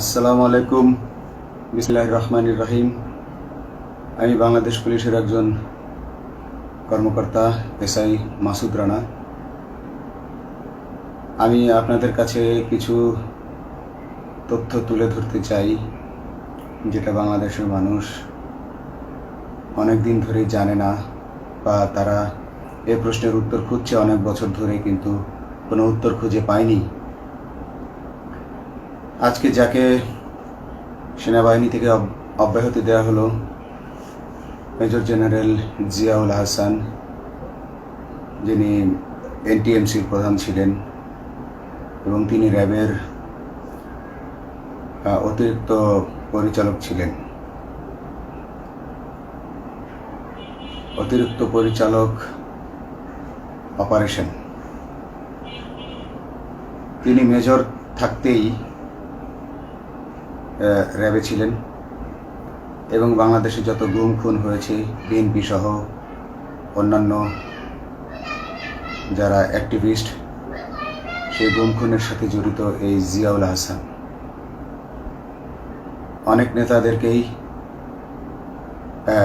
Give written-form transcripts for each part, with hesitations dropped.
আসসালামু আলাইকুম। বিসমিল্লাহির রহমানির রহিম। আমি বাংলাদেশ পুলিশের একজন কর্মকর্তা এসআই মাসুদ রানা। আমি আপনাদের কাছে কিছু তথ্য তুলে ধরতে চাই, যেটা বাংলাদেশের মানুষ অনেক দিন ধরেই জানে না, বা তারা এই প্রশ্নের উত্তর খুঁজছে অনেক বছর ধরে, কিন্তু কোনো উত্তর খুঁজে পায়নি। আজকে যাকে সেনাবাহিনী থেকে অব্যাহতি দেওয়া হলো, মেজর জেনারেল জিয়াউল হাসান, যিনি এনটিএমসির প্রধান ছিলেন এবং তিনি র্যাবের অতিরিক্ত পরিচালক ছিলেন। অতিরিক্ত পরিচালক অপারেশন। তিনি মেজর থাকতেই র্যাবে ছিলেন এবং বাংলাদেশে যত গুম খুন হয়েছে, বিএনপি সহ অন্যান্য যারা অ্যাক্টিভিস্ট, সেই গুম খুনের সাথে জড়িত এই জিয়াউল হাসান। অনেক নেতাদেরকেই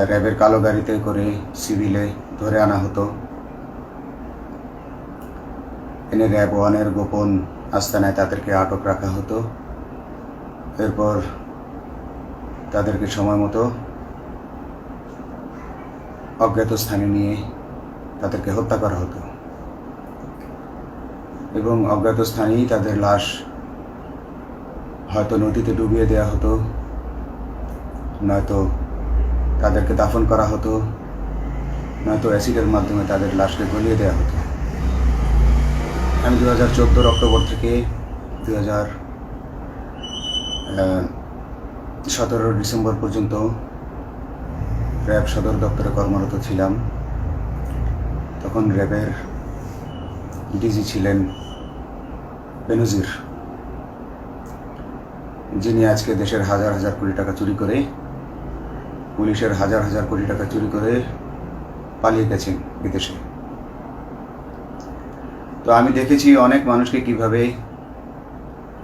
র্যাবের কালো গাড়িতে করে সিভিলে ধরে আনা হতো, এনে র্যাব ওয়ানের গোপন আস্তানায় তাদেরকে আটক রাখা হতো। এরপর তাদেরকে সময় মতো অজ্ঞাত স্থানে নিয়ে তাদেরকে হত্যা করা হতো এবং অজ্ঞাত স্থানেই তাদের লাশ হয়তো নদীতে ডুবিয়ে দেওয়া হতো, নয়তো তাদেরকে দাফন করা হতো, নয়তো অ্যাসিডের মাধ্যমে তাদের লাশকে গলিয়ে দেওয়া হতো। আমি 2014 অক্টোবর থেকে 2017 ডিসেম্বর পর্যন্ত র্যাব সদর দপ্তরে কর্মরত ছিলাম। তখন র্যাবের ডিজি ছিলেন বেনজির, যিনি আজকে দেশের হাজার হাজার কোটি টাকা চুরি করে, পুলিশের হাজার হাজার কোটি টাকা চুরি করে পালিয়ে গেছেন বিদেশে। তো আমি দেখেছি অনেক মানুষকে কিভাবে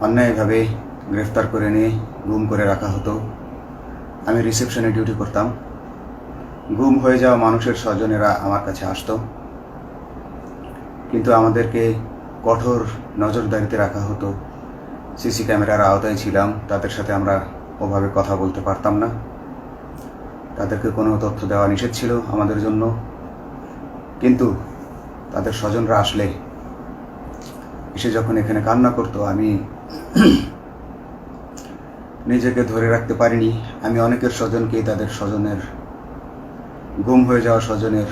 অন্যায়ভাবে গ্রেফতার করে নিয়ে গুম করে রাখা হতো। আমি রিসেপশনে ডিউটি করতাম। গুম হয়ে যাওয়া মানুষের স্বজনেরা আমার কাছে আসতো, কিন্তু আমাদেরকে কঠোর নজরদারিতে রাখা হতো। সিসি ক্যামেরার আওতায় ছিলাম, তাদের সাথে আমরা ওভাবে কথা বলতে পারতাম না। তাদেরকে কোনো তথ্য দেওয়া নিষেধ ছিল আমাদের জন্য। কিন্তু তাদের স্বজনরা আসলে এসে যখন এখানে কান্না করতো, আমি নিজেকে ধরে রাখতে পারিনি। আমি অনেকের স্বজনকেই তাদের স্বজনের, গুম হয়ে যাওয়া স্বজনের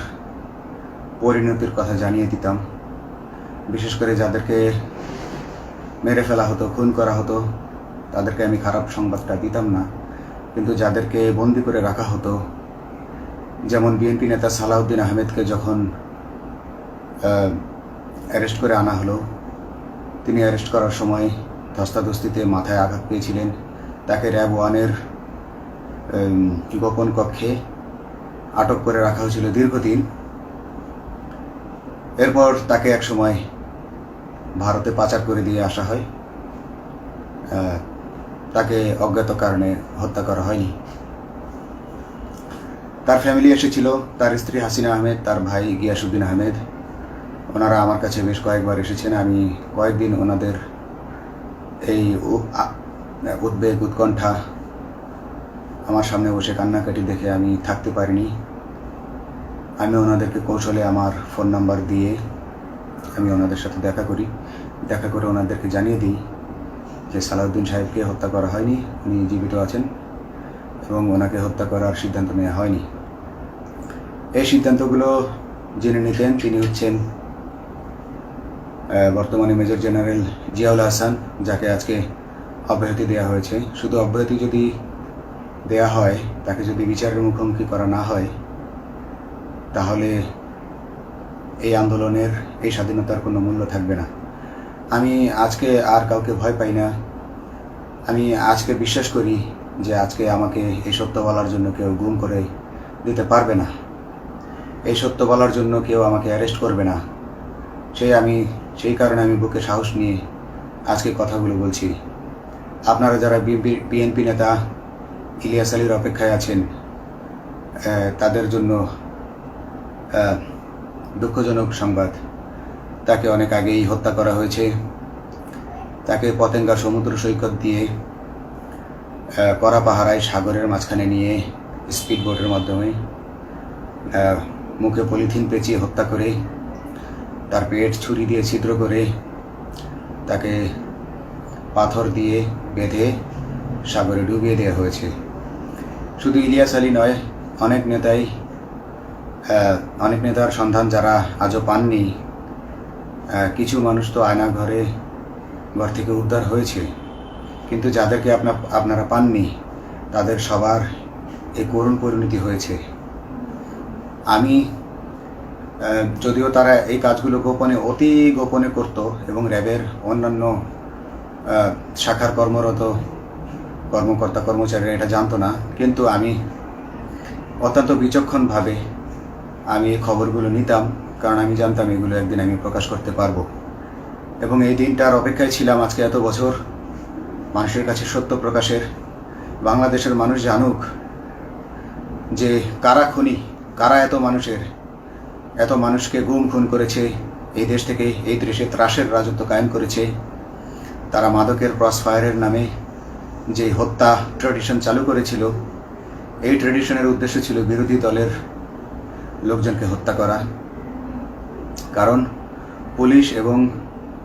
পরিণতির কথা জানিয়ে দিতাম। বিশেষ করে যাদেরকে মেরে ফেলা হতো, খুন করা হতো, তাদেরকে আমি খারাপ সংবাদটা দিতাম না। কিন্তু যাদেরকে বন্দি করে রাখা হতো, যেমন বিএনপি নেতা সালাউদ্দিন আহমেদকে যখন অ্যারেস্ট করে আনা হলো, তিনি অ্যারেস্ট করার সময় ধস্তাধস্তিতে মাথায় আঘাত পেয়েছিলেন। তাকে র্যাব ওয়ানের গোপন কক্ষে আটক করে রাখা হয়েছিল দীর্ঘদিন। এরপর তাকে এক সময় ভারতে পাচার করে দিয়ে আসা হয়। তাকে অজ্ঞাত কারণে হত্যা করা হয়নি। তার ফ্যামিলি এসেছিল, তার স্ত্রী হাসিনা আহমেদ, তার ভাই গিয়াসউদ্দিন আহমেদ। ওনারা আমার কাছে বেশ কয়েকবার এসেছেন। আমি কয়েকদিন ওনাদের এই উদ্বেগ, উৎকণ্ঠা আমার সামনে বসে কান্নাকাটি দেখে আমি থাকতে পারিনি। আমি ওনাদেরকে কৌশলে আমার ফোন নাম্বার দিয়ে আমি ওনাদের সাথে দেখা করে ওনাদেরকে জানিয়ে দিই যে সালাউদ্দিন সাহেবকে হত্যা করা হয়নি, উনি জীবিত আছেন এবং ওনাকে হত্যা করার সিদ্ধান্ত নেওয়া হয়নি। এই সিদ্ধান্তগুলো যিনি নিতেন তিনি হচ্ছেন বর্তমানে মেজর জেনারেল জিয়াউল হাসান, যাকে আজকে অব্যাহতি দেওয়া হয়েছে। শুধু অব্যাহতি যদি দেয়া হয়, তাকে যদি বিচারের মুখোমুখি করা না হয়, তাহলে এই আন্দোলনের, এই স্বাধীনতার কোনো মূল্য থাকবে না। আমি আজকে আর কাউকে ভয় পাই না। আমি আজকে বিশ্বাস করি যে আজকে আমাকে এই সত্য বলার জন্য কেউ গুম করে দিতে পারবে না, এই সত্য বলার জন্য কেউ আমাকে অ্যারেস্ট করবে না। সেই কারণে আমি বুকে সাহস নিয়ে আজকে কথাগুলো বলছি। আপনারা যারা বিএনপি নেতা ইলিয়াস আলীর অপেক্ষায় আছেন, তাদের জন্য দুঃখজনক সংবাদ। তাকে অনেক আগেই হত্যা করা হয়েছে। তাকে পতেঙ্গা সমুদ্র সৈকত দিয়ে কড়া পাহারায় সাগরের মাঝখানে নিয়ে স্পিডবোটের মাধ্যমে মুখে পলিথিন পেঁচিয়ে হত্যা করে, তার পেট ছুরি দিয়ে ছিদ্র করে, তাকে পাথর দিয়ে বেঁধে সাগরে ডুবিয়ে দেওয়া হয়েছে। শুধু ইলিয়াস আলী নয়, অনেক নেতার সন্ধান যারা আজও পাননি। কিছু মানুষ তো ঘর থেকে উদ্ধার হয়েছে, কিন্তু যাদেরকে আপনারা পাননি তাদের সবার এই করুণ পরিণতি হয়েছে। আমি যদিও তারা এই কাজগুলো অতি গোপনে করত এবং র্যাবের অন্যান্য শাখার কর্মরত কর্মকর্তা কর্মচারীরা এটা জানতো না, কিন্তু আমি অত্যন্ত বিচক্ষণভাবে আমি এই খবরগুলো নিতাম, কারণ আমি জানতাম এগুলো একদিন আমি প্রকাশ করতে পারবো। এবং এই দিনটার অপেক্ষায় ছিলাম আজকে এত বছর, মানুষের কাছে সত্য প্রকাশের। বাংলাদেশের মানুষ জানুক যে কারা খুনি, কারা এত মানুষকে খুন করেছে, এই দেশ থেকে এই দেশে ত্রাসের রাজত্ব কায়েম করেছে। তারা মাদকের ক্রসফায়ারের নামে যে হত্যা ট্র্যাডিশন চালু করেছিল, এই ট্র্যাডিশনের উদ্দেশ্য ছিল বিরোধী দলের লোকজনকে হত্যা করা। কারণ পুলিশ এবং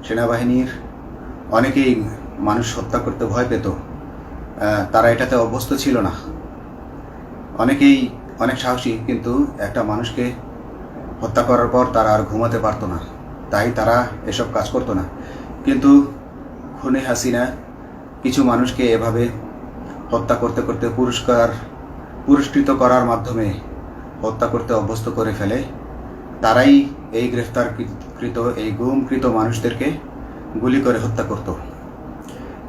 সেনাবাহিনীর অনেকেই মানুষ হত্যা করতে ভয় পেত, তারা এটাতে অভ্যস্ত ছিল না। অনেকেই অনেক সাহসী, কিন্তু একটা মানুষকে হত্যা করার পর তারা আর ঘুমাতে পারতো না, তাই তারা এসব কাজ করতো না। কিন্তু খুনে হাসিনা কিছু মানুষকে এভাবে হত্যা করতে করতে পুরস্কৃত করার মাধ্যমে হত্যা করতে অভ্যস্ত করে ফেলে। তারাই এই গ্রেফতারকৃত এই গুমকৃত মানুষদেরকে গুলি করে হত্যা করত।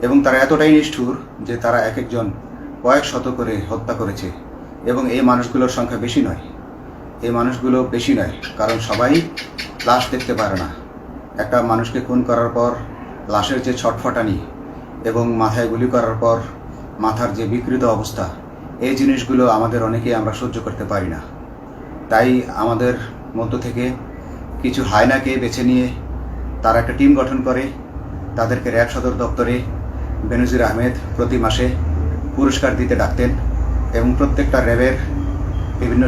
এবং তারা এতটাই নিষ্ঠুর যে তারা এক একজন কয়েক শত করে হত্যা করেছে। এবং এই মানুষগুলোর সংখ্যা বেশি নয়, কারণ সবাই লাশ দেখতে পারে না। একটা মানুষকে খুন করার পর লাশের যে ছটফটানি এবং মাথায় গুলি করার পর মাথার যে বিকৃত অবস্থা, এই জিনিসগুলো আমাদের অনেকেই আমরা সহ্য করতে পারি না। তাই আমাদের মধ্য থেকে কিছু হায়নাকে বেছে নিয়ে তারা একটা টিম গঠন করে, তাদেরকে র্যাব সদর দপ্তরে বেনজির আহমেদ প্রতি মাসে পুরস্কার দিতে ডাকতেন। এবং প্রত্যেকটা র্যাবের বিভিন্ন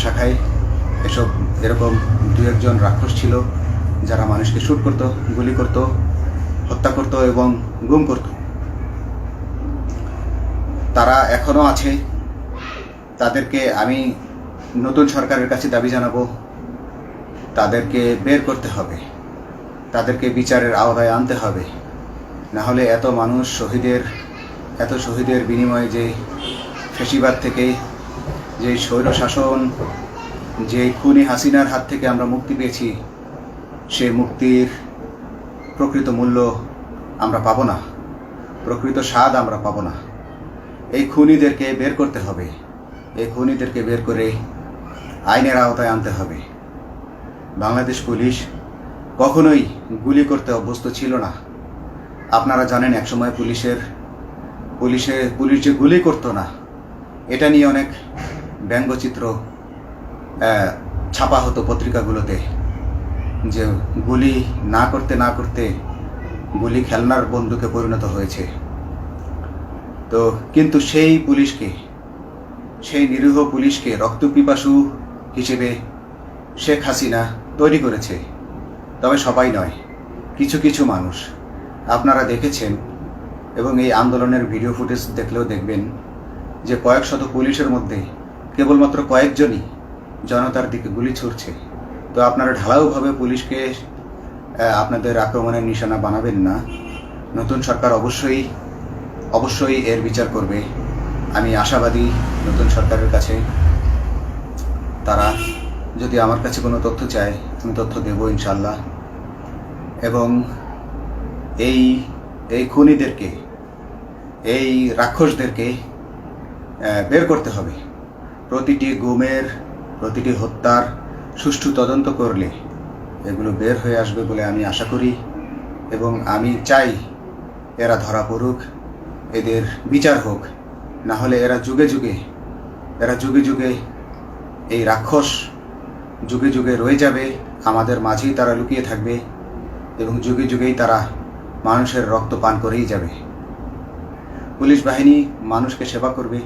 শাখায় এরকম দু একজন রাক্ষস ছিল যারা মানুষকে শ্যুট করত, গুলি করত, হত্যা করত এবং গুম করত। তারা এখনও আছে। তাদেরকে আমি নতুন সরকারের কাছে দাবি জানাবো, তাদেরকে বের করতে হবে, তাদেরকে বিচারের আওতায় আনতে হবে। না হলে এত শহীদের বিনিময়ে যে ফ্যাসিবাদ থেকে, যে স্বৈর শাসন, যে খুনি হাসিনার হাত থেকে আমরা মুক্তি পেয়েছি, সে মুক্তির প্রকৃত মূল্য আমরা পাবো না, প্রকৃত স্বাদ আমরা পাবো না। এই খুনিদেরকে বের করতে হবে, এই খুনিদেরকে বের করে আইনের আওতায় আনতে হবে। বাংলাদেশ পুলিশ কখনোই গুলি করতে অভ্যস্ত ছিল না। আপনারা জানেন একসময় পুলিশ যে গুলি করতো না, এটা নিয়ে অনেক ব্যঙ্গচিত্র ছাপা হতো পত্রিকাগুলোতে, যে গুলি না করতে গুলি খেলনার বন্দুকে পরিণত হয়েছে। তো কিন্তু সেই নিরীহ পুলিশকে রক্তপিপাসু হিসেবে শেখ হাসিনা তৈরি করেছে। তবে সবাই নয়, কিছু কিছু মানুষ। আপনারা দেখেছেন এবং এই আন্দোলনের ভিডিও ফুটেজ দেখলেও দেখবেন যে কয়েক শত পুলিশের মধ্যে কেবলমাত্র কয়েকজনই জনতার দিকে গুলি ছুড়ছে। তো আপনারা ঢালাওভাবে পুলিশকে আপনাদের আক্রমণের নিশানা বানাবেন না। নতুন সরকার অবশ্যই এর বিচার করবে। আমি আশাবাদী নতুন সরকারের কাছে। তারা যদি আমার কাছে কোনো তথ্য চায়, আমি তথ্য দেব ইনশাল্লাহ। এবং এই খুনিদেরকে, এই রাক্ষসদেরকে বের করতে হবে। প্রতিটি গুমের, প্রতিটি হত্যার সুষ্ঠু তদন্ত করলে এগুলো বের হয়ে আসবে বলে আমি আশা করি। এবং আমি চাই এরা ধরা পড়ুক, এদের বিচার হোক, না হলে এরা যুগে যুগে এই রাক্ষস যুগে যুগে রয়ে যাবে, আমাদের মাঝেই তারা লুকিয়ে থাকবে এবং যুগে যুগেই তারা মানুষের রক্ত পান করেই যাবে। পুলিশ বাহিনী মানুষকে সেবা করবে,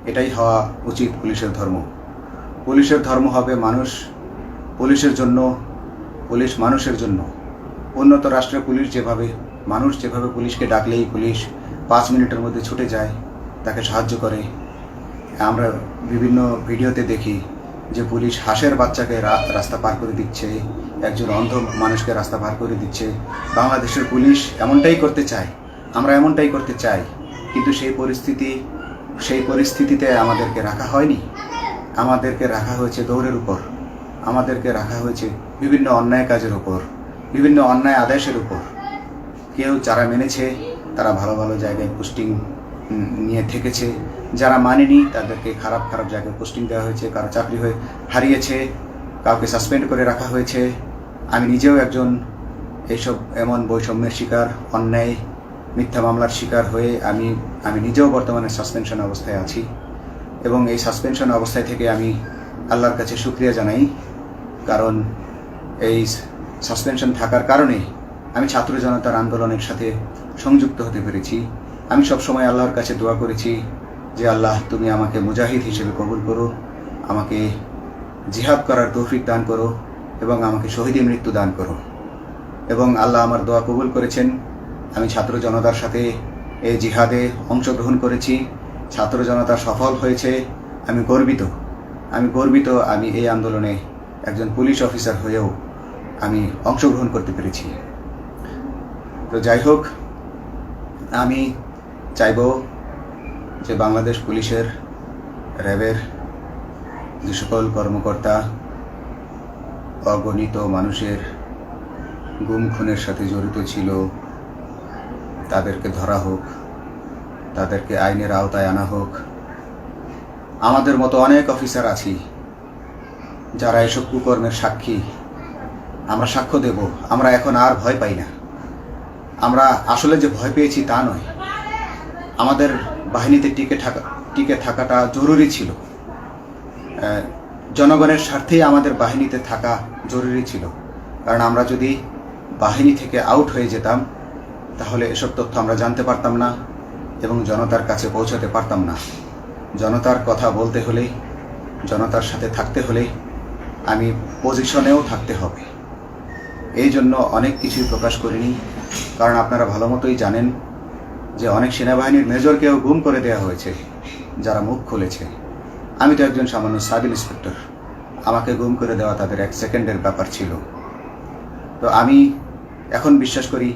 এটাই হওয়া উচিত পুলিশের ধর্ম। পুলিশের ধর্ম হবে পুলিশের জন্য, পুলিশ মানুষের জন্য। উন্নত রাষ্ট্রের পুলিশ মানুষ যেভাবে পুলিশকে ডাকলেই পুলিশ 5 মিনিটের মধ্যে ছুটে যায়, তাকে সাহায্য করে। আমরা বিভিন্ন ভিডিওতে দেখি যে পুলিশ হাঁসের বাচ্চাকে রাস্তা পার করে দিচ্ছে, একজন অন্ধ মানুষকে রাস্তা পার করে দিচ্ছে। বাংলাদেশের পুলিশ এমনটাই করতে চায়, আমরা এমনটাই করতে চাই, কিন্তু সেই পরিস্থিতিতে আমাদেরকে রাখা হয়নি। আমাদেরকে রাখা হয়েছে দৌড়ের উপর, আমাদেরকে রাখা হয়েছে বিভিন্ন অন্যায় কাজের উপর, বিভিন্ন অন্যায় আদেশের উপর। কেউ যারা মেনেছে তারা ভালো ভালো জায়গায় পোস্টিং নিয়ে থেকেছে, যারা মানেনি তাদেরকে খারাপ জায়গায় পোস্টিং দেওয়া হয়েছে, কারো চাকরি হারিয়েছে, কাউকে সাসপেন্ড করে রাখা হয়েছে। আমি নিজেও একজন এমন বৈষম্যের শিকার, অন্যায় মিথ্যা মামলার শিকার হয়ে আমি নিজেও বর্তমানে সাসপেনশন অবস্থায় আছি এবং এই সাসপেনশন অবস্থায় থেকে আমি আল্লাহর কাছে শুকরিয়া জানাই, কারণ এই সাসপেনশন থাকার কারণে আমি ছাত্র জনতার আন্দোলনের সাথে সংযুক্ত হতে পেরেছি। আমি সবসময় আল্লাহর কাছে দোয়া করেছি যে আল্লাহ, তুমি আমাকে মুজাহিদ হিসেবে কবুল করো, আমাকে জিহাদ করার তৌফিক দান করো এবং আমাকে শহীদী মৃত্যু দান করো। এবং আল্লাহ আমার দোয়া কবুল করেছেন। আমি ছাত্র জনতার সাথে এই জিহাদে অংশগ্রহণ করেছি, ছাত্র জনতা সফল হয়েছে। আমি গর্বিত আমি এই আন্দোলনে একজন পুলিশ অফিসার হয়েও আমি অংশগ্রহণ করতে পেরেছি। তো যাই হোক, আমি চাইব যে বাংলাদেশ পুলিশের, র্যাবের যে সকল কর্মকর্তা অগণিত মানুষের গুম খুনের সাথে জড়িত ছিল তাদেরকে ধরা হোক, তাদেরকে আইনের আওতায় আনা হোক। আমাদের মতো অনেক অফিসার আছি যারা এসব কুকর্মের সাক্ষী, আমরা সাক্ষ্য দেব। আমরা এখন আর ভয় পাই না। আমরা আসলে যে ভয় পেয়েছি তা নয়, আমাদের বাহিনীতে টিকে থাকাটা জরুরি ছিল। জনগণের স্বার্থেই আমাদের বাহিনীতে থাকা জরুরি ছিল, কারণ আমরা যদি বাহিনী থেকে আউট হয়ে যেতাম তাহলে এসব তথ্য আমরা জানতে পারতাম না এবং জনতার কাছে পৌঁছাতে পারতাম না। জনতার কথা বলতে হলে, জনতার সাথে থাকতে হলে আমি পজিশনেও থাকতে হবে। এই জন্য অনেক কিছুই প্রকাশ করিনি, কারণ আপনারা ভালো মতোই জানেন যে অনেক সেনাবাহিনীর মেজরকেও গুম করে দেওয়া হয়েছে যারা মুখ খুলেছে। আমি তো একজন সামান্য সাব ইন্সপেক্টর, আমাকে গুম করে দেওয়া তাদের 1 সেকেন্ডের ব্যাপার ছিল। তো আমি এখন বিশ্বাস করি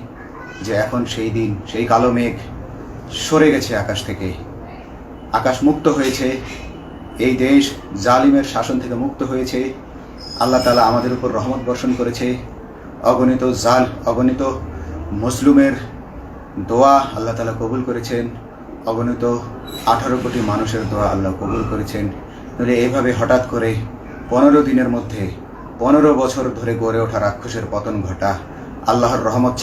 যে এখন সেই দিন, সেই কালো মেঘ সরে গেছে আকাশ থেকে, আকাশ মুক্ত হয়েছে, এই দেশ জালিমের শাসন থেকে মুক্ত হয়েছে। আল্লাহ তাআলা আমাদের উপর রহমত বর্ষণ করেছে। অগণিত মুসলিমের দোয়া আল্লাহ তাআলা কবুল করেছেন, অগণিত 18 কোটি মানুষের দোয়া আল্লাহ কবুল করেছেন। নইলে এইভাবে হঠাৎ করে 15 দিনের মধ্যে 15 বছর ধরে গড়ে ওঠা রাক্ষসের পতন ঘটা আল্লাহর রহমত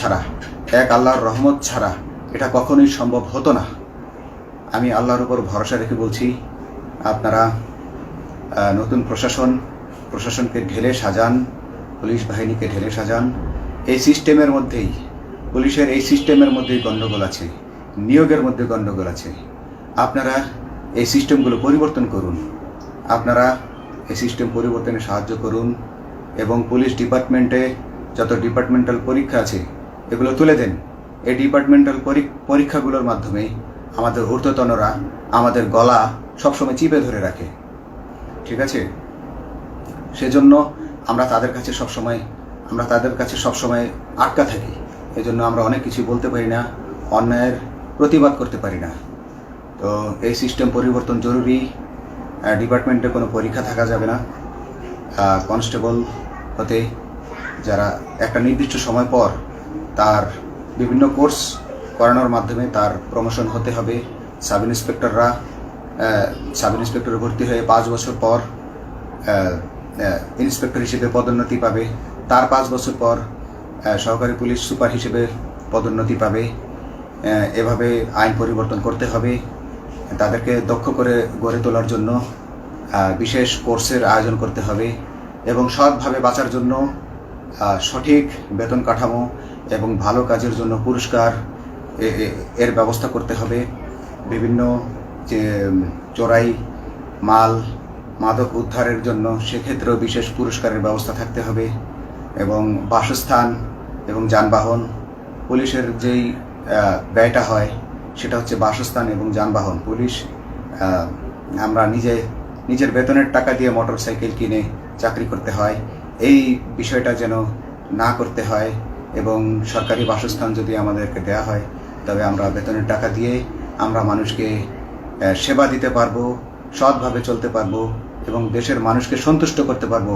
ছাড়া এটা কখনোই সম্ভব হতো না। আমি আল্লাহর উপর ভরসা রেখে বলছি, আপনারা নতুন প্রশাসনকে ঢেলে সাজান, পুলিশ বাহিনীকে ঢেলে সাজান। এই সিস্টেমের মধ্যেই, পুলিশের এই সিস্টেমের মধ্যেই গণ্ডগোল আছে, নিয়োগের মধ্যে গণ্ডগোল আছে। আপনারা এই সিস্টেমগুলো পরিবর্তন করুন, আপনারা এই সিস্টেম পরিবর্তনে সাহায্য করুন এবং পুলিশ ডিপার্টমেন্টে যত ডিপার্টমেন্টাল পরীক্ষা আছে এগুলো তুলে দেন। এই ডিপার্টমেন্টাল পরীক্ষাগুলোর মাধ্যমে আমাদের ঊর্ধ্বতনরা আমাদের গলা সবসময় চিপে ধরে রাখে, ঠিক আছে? সেজন্য আমরা তাদের কাছে সবসময় আটকা থাকি। এই জন্য আমরা অনেক কিছু বলতে পারি না, অন্যায়ের প্রতিবাদ করতে পারি না। তো এই সিস্টেম পরিবর্তন জরুরি। ডিপার্টমেন্টে কোনো পরীক্ষা থাকা যাবে না। কনস্টেবল হতে যারা একটা নির্দিষ্ট সময় পর তার বিভিন্ন কোর্স করানোর মাধ্যমে তার প্রমোশন হতে হবে। সাব ইন্সপেক্টরে ভর্তি হয়ে 5 বছর পর ইন্সপেক্টর হিসেবে পদোন্নতি পাবে, তার 5 বছর পর সহকারী পুলিশ সুপার হিসেবে পদোন্নতি পাবে। এভাবে আইন পরিবর্তন করতে হবে। তাদেরকে দক্ষ করে গড়ে তোলার জন্য বিশেষ কোর্সের আয়োজন করতে হবে এবং সৎভাবে বাঁচার জন্য সঠিক বেতন কাঠামো এবং ভালো কাজের জন্য পুরস্কার এর ব্যবস্থা করতে হবে। বিভিন্ন যে চোরাই মাল মাদক উদ্ধারের জন্য সেক্ষেত্রেও বিশেষ পুরস্কারের ব্যবস্থা থাকতে হবে এবং বাসস্থান এবং যানবাহন, পুলিশের যেই ব্যয়টা হয় সেটা হচ্ছে বাসস্থান এবং যানবাহন। পুলিশ আমরা নিজের বেতনের টাকা দিয়ে মোটরসাইকেল কিনে চাকরি করতে হয়, এই বিষয়টা যেন না করতে হয় এবং সরকারি বাসস্থান যদি আমাদেরকে দেয়া হয় তবে আমরা বেতনের টাকা দিয়ে আমরা মানুষকে সেবা দিতে পারবো, সৎভাবে চলতে পারবো এবং দেশের মানুষকে সন্তুষ্ট করতে পারবো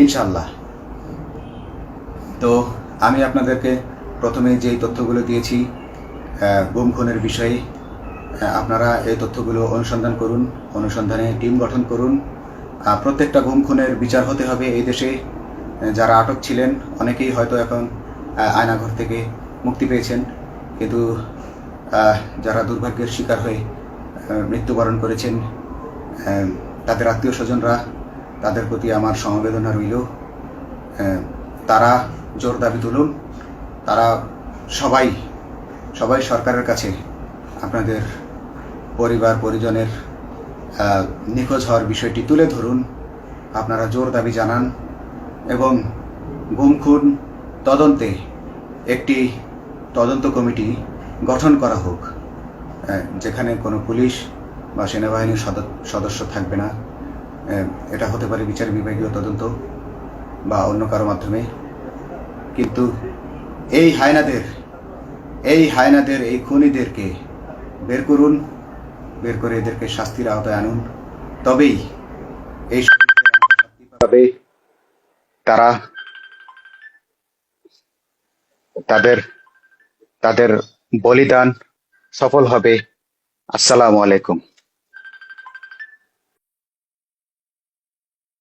ইনশাল্লাহ। তো আমি আপনাদেরকে প্রথমে যেই তথ্যগুলো দিয়েছি গুম খুনের বিষয়ে, আপনারা এই তথ্যগুলো অনুসন্ধান করুন, অনুসন্ধানে টিম গঠন করুন। প্রত্যেকটা গুম খুনের বিচার হতে হবে এই দেশে। যারা আটক ছিলেন অনেকেই হয়তো এখন আয়নাঘর থেকে মুক্তি পেয়েছেন, কিন্তু যারা দুর্ভাগ্যের শিকার হয়ে মৃত্যুবরণ করেছেন তাদের আত্মীয় স্বজনরা, তাদের প্রতি আমার সমবেদনা রইল। তারা জোর দাবি তুলুন, তারা সবাই সরকারের কাছে আপনাদের পরিবার পরিজনের নিখোঁজ হওয়ার বিষয়টি তুলে ধরুন, আপনারা জোর দাবি জানান এবং গুম খুন তদন্তে একটি তদন্ত কমিটি গঠন করা হোক, যেখানে কোনো পুলিশ বা সেনাবাহিনীর সদস্য থাকবে না। এটা হতে পারে বিচার বিভাগীয় তদন্ত বা অন্য কারো মাধ্যমে, কিন্তু এই হায়নাদের এই খুনিদেরকে বের করুন, বের করে এদেরকে শাস্তির আওতায় আনুন, তবেই এই তারা তাদের বলিদান সফল হবে। আসসালামু আলাইকুম।